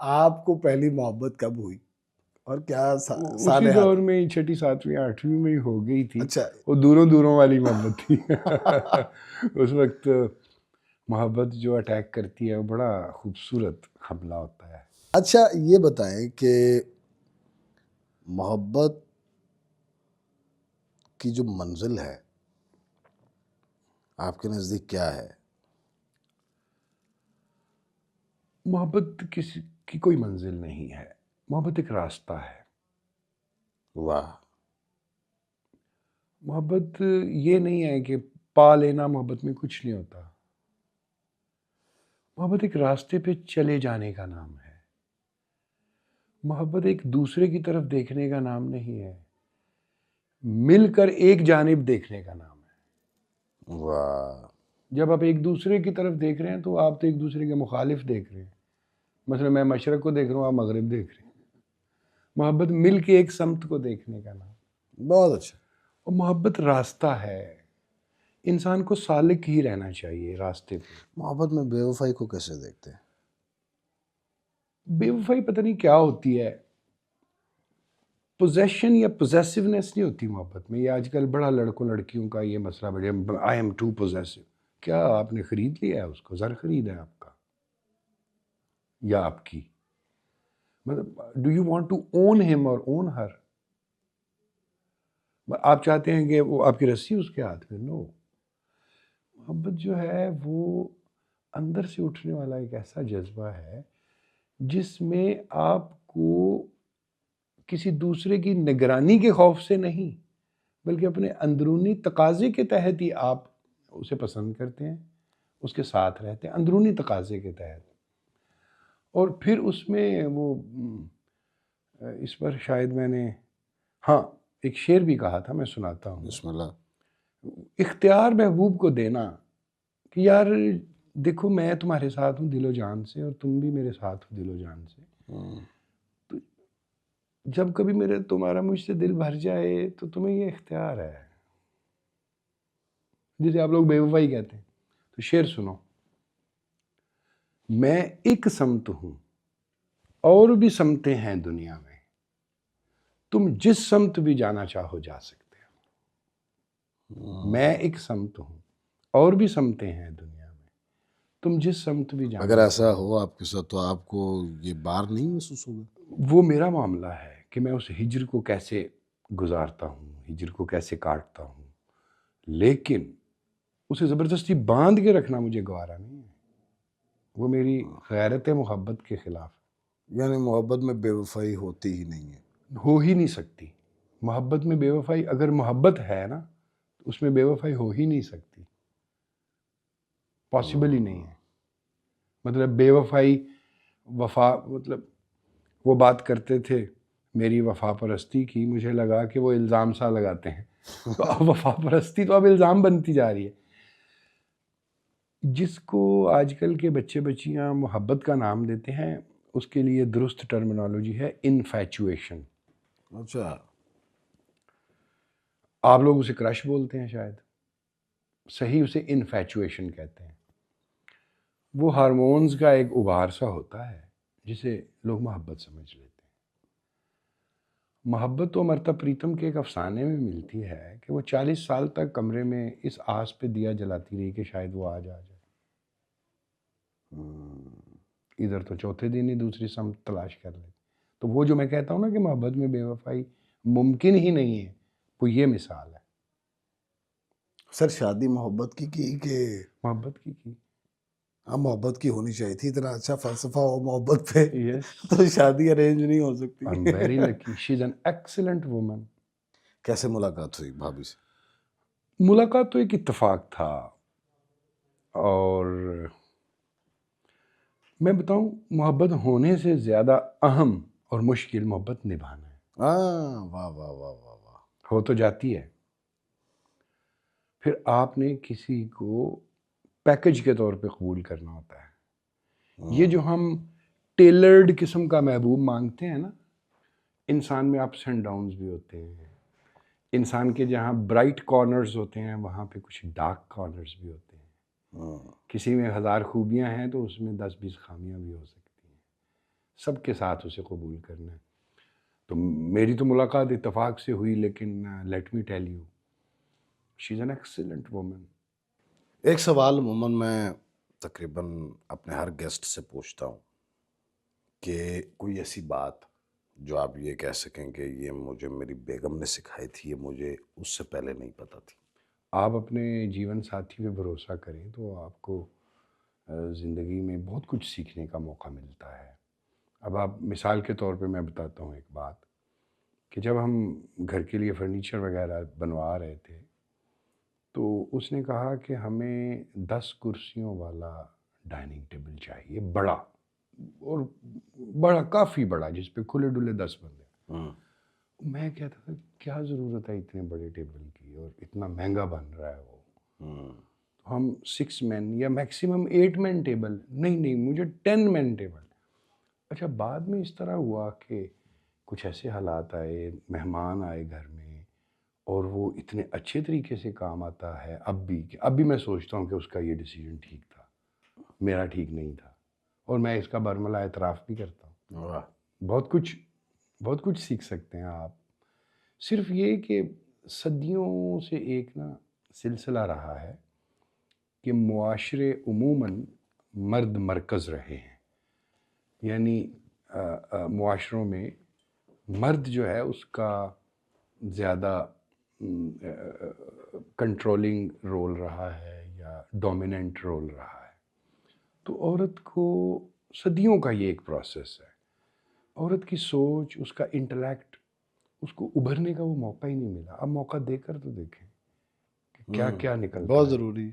آپ کو پہلی محبت کب ہوئی اور کیا اسی سانحہ دور تھے؟ میں ہی 6ٹھی 7ویں 8ویں میں ہی ہو گئی تھی. اچھا. وہ دوروں دوروں والی محبت تھی. اس وقت محبت جو اٹیک کرتی ہے وہ بڑا خوبصورت حملہ ہوتا ہے. اچھا یہ بتائیں کہ محبت کی جو منزل ہے آپ کے نزدیک کیا ہے؟ محبت کسی کی کوئی منزل نہیں ہے، محبت ایک راستہ ہے. واہ. محبت یہ نہیں ہے کہ پا لینا، محبت میں کچھ نہیں ہوتا. محبت ایک راستے پہ چلے جانے کا نام ہے. محبت ایک دوسرے کی طرف دیکھنے کا نام نہیں ہے، مل کر ایک جانب دیکھنے کا نام ہے. واہ. جب آپ ایک دوسرے کی طرف دیکھ رہے ہیں تو آپ تو ایک دوسرے کے مخالف دیکھ رہے ہیں. مثلا میں مشرق کو دیکھ رہا ہوں، آپ مغرب دیکھ رہے ہیں. محبت مل کے ایک سمت کو دیکھنے کا نام. بہت اچھا. اور محبت راستہ ہے، انسان کو سالک ہی رہنا چاہیے راستے پہ. محبت میں بے وفائی کو کیسے دیکھتے ہیں؟ بے وفائی پتہ نہیں کیا ہوتی ہے، پوزیشن یا پوزیسونیس نہیں ہوتی محبت میں. یہ آج کل بڑا لڑکوں لڑکیوں کا یہ مسئلہ بڑھے، آئی ایم ٹو پوزیسو. کیا آپ نے خرید لیا ہے اس کو؟ زر خرید ہے آپ کا یا آپ کی؟ مطلب do you want to own ہم اور اون ہر؟ آپ چاہتے ہیں کہ وہ آپ کی رسی اس کے ہاتھ میں؟ نو. محبت جو ہے وہ اندر سے اٹھنے والا ایک ایسا جذبہ ہے جس میں آپ کو کسی دوسرے کی نگرانی کے خوف سے نہیں، بلکہ اپنے اندرونی تقاضے کے تحت ہی آپ اسے پسند کرتے ہیں، اس کے ساتھ رہتے ہیں اندرونی تقاضے کے تحت. اور پھر اس میں وہ اس پر شاید میں نے ایک شعر بھی کہا تھا، میں سناتا ہوں. بسم اللہ. اختیار محبوب کو دینا کہ یار دیکھو میں تمہارے ساتھ ہوں دل و جان سے، اور تم بھی میرے ساتھ ہو دل و جان سے. تو جب کبھی تمہارا مجھ سے دل بھر جائے تو تمہیں یہ اختیار ہے، جسے آپ لوگ بے وفائی کہتے ہیں. تو شعر سنو. میں ایک سمت ہوں اور بھی سمتیں ہیں دنیا میں، تم جس سمت بھی جانا چاہو جا سکتے ہو. میں ایک سمت ہوں اور بھی سمتیں ہیں دنیا میں، تم جس سمت بھی جانا اگر ایسا ہو آپ کے ساتھ تو آپ کو یہ بار نہیں محسوس ہوگا؟ وہ میرا معاملہ ہے کہ میں اس ہجر کو کیسے گزارتا ہوں، ہجر کو کیسے کاٹتا ہوں. لیکن اسے زبردستی باندھ کے رکھنا مجھے گوارا نہیں ہے، وہ میری غیرت محبت کے خلاف. یعنی محبت میں بے وفائی ہوتی ہی نہیں ہے؟ ہو ہی نہیں سکتی. محبت میں بے وفائی، اگر محبت ہے نا تو اس میں بے وفائی ہو ہی نہیں سکتی، پاسبل ہی نہیں ہے. مطلب بے وفائی، وفا، مطلب وہ بات کرتے تھے میری وفا پرستی کی، مجھے لگا کہ وہ الزام سا لگاتے ہیں. تو اب وفا پرستی تو اب الزام بنتی جا رہی ہے. جس کو آج کل کے بچے بچیاں محبت کا نام دیتے ہیں اس کے لیے درست ٹرمینالوجی ہے انفیچویشن. اچھا. آپ لوگ اسے کرش بولتے ہیں شاید، صحیح اسے انفیچویشن کہتے ہیں. وہ ہارمونز کا ایک ابھار سا ہوتا ہے جسے لوگ محبت سمجھ لیتے ہیں. محبت تو امرتا پریتم کے ایک افسانے میں ملتی ہے کہ وہ 40 سال تک کمرے میں اس آس پہ دیا جلاتی رہی کہ شاید وہ آ جائے. ادھر تو چوتھے دن ہی دوسری سمت تلاش کر لے. تو وہ جو میں کہتا ہوں نا کہ محبت میں بے وفائی ممکن ہی نہیں ہے، وہ یہ مثال ہے. سر شادی محبت کی کہ محبت کی ہاں محبت کی ہونی چاہیے تھی. اتنا اچھا فلسفہ ہو محبت پہ یس. تو شادی ارینج نہیں ہو سکتی. I am very lucky, she is an excellent woman. کیسے ملاقات ہوئی بھابھی سے؟ ملاقات تو ایک اتفاق تھا، اور میں بتاؤں محبت ہونے سے زیادہ اہم اور مشکل محبت نبھانا ہے. واہ واہ واہ واہ واہ. ہو تو جاتی ہے، پھر آپ نے کسی کو پیکج کے طور پہ قبول کرنا ہوتا ہے. یہ جو ہم ٹیلرڈ قسم کا محبوب مانگتے ہیں نا، انسان میں اپس اینڈ ڈاؤنز بھی ہوتے ہیں. انسان کے جہاں برائٹ کارنرز ہوتے ہیں وہاں پہ کچھ ڈارک کارنرز بھی ہوتے ہیں. کسی میں 1000 خوبیاں ہیں تو اس میں 10-20 خامیاں بھی ہو سکتی ہیں. سب کے ساتھ اسے قبول کرنا ہے. تو میری تو ملاقات اتفاق سے ہوئی، لیکن let me tell you she is an excellent woman. ایک سوال عموماً میں تقریباً اپنے ہر گیسٹ سے پوچھتا ہوں کہ کوئی ایسی بات جو آپ یہ کہہ سکیں کہ یہ مجھے میری بیگم نے سکھائی تھی، یہ مجھے اس سے پہلے نہیں پتہ تھی. آپ اپنے جیون ساتھی پہ بھروسہ کریں تو آپ کو زندگی میں بہت کچھ سیکھنے کا موقع ملتا ہے. اب آپ مثال کے طور پہ میں بتاتا ہوں ایک بات کہ جب ہم گھر کے لیے فرنیچر وغیرہ بنوا رہے تھے تو اس نے کہا کہ ہمیں 10 کرسیوں والا ڈائننگ ٹیبل چاہیے، بڑا، اور بڑا کافی بڑا، جس پہ کھلے ڈلے 10 بندے. ہوں. میں کہتا تھا کیا ضرورت ہے اتنے بڑے ٹیبل کی، اور اتنا مہنگا بن رہا ہے وہ. ہوں. ہم 6 مین یا میکسیمم 8 مین ٹیبل، نہیں مجھے 10 مین ٹیبل. اچھا بعد میں اس طرح ہوا کہ کچھ ایسے حالات آئے، مہمان آئے گھر میں، اور وہ اتنے اچھے طریقے سے کام آتا ہے اب بھی میں سوچتا ہوں کہ اس کا یہ ڈیسیجن ٹھیک تھا، میرا ٹھیک نہیں تھا، اور میں اس کا برملا اعتراف بھی کرتا ہوں. واہ. بہت کچھ سیکھ سکتے ہیں آپ. صرف یہ کہ صدیوں سے ایک سلسلہ رہا ہے کہ معاشرے عموماً مرد مرکز رہے ہیں. یعنی معاشروں میں مرد جو ہے اس کا زیادہ کنٹرولنگ رول رہا ہے یا ڈومیننٹ رول رہا ہے. تو عورت کو صدیوں کا یہ ایک پروسیس ہے. عورت کی سوچ، اس کا انٹلیکٹ، اس کو ابھرنے کا وہ موقع ہی نہیں ملا. اب موقع دے کر تو دیکھیں کہ کیا کیا نکلتا ہے. بہت ضروری.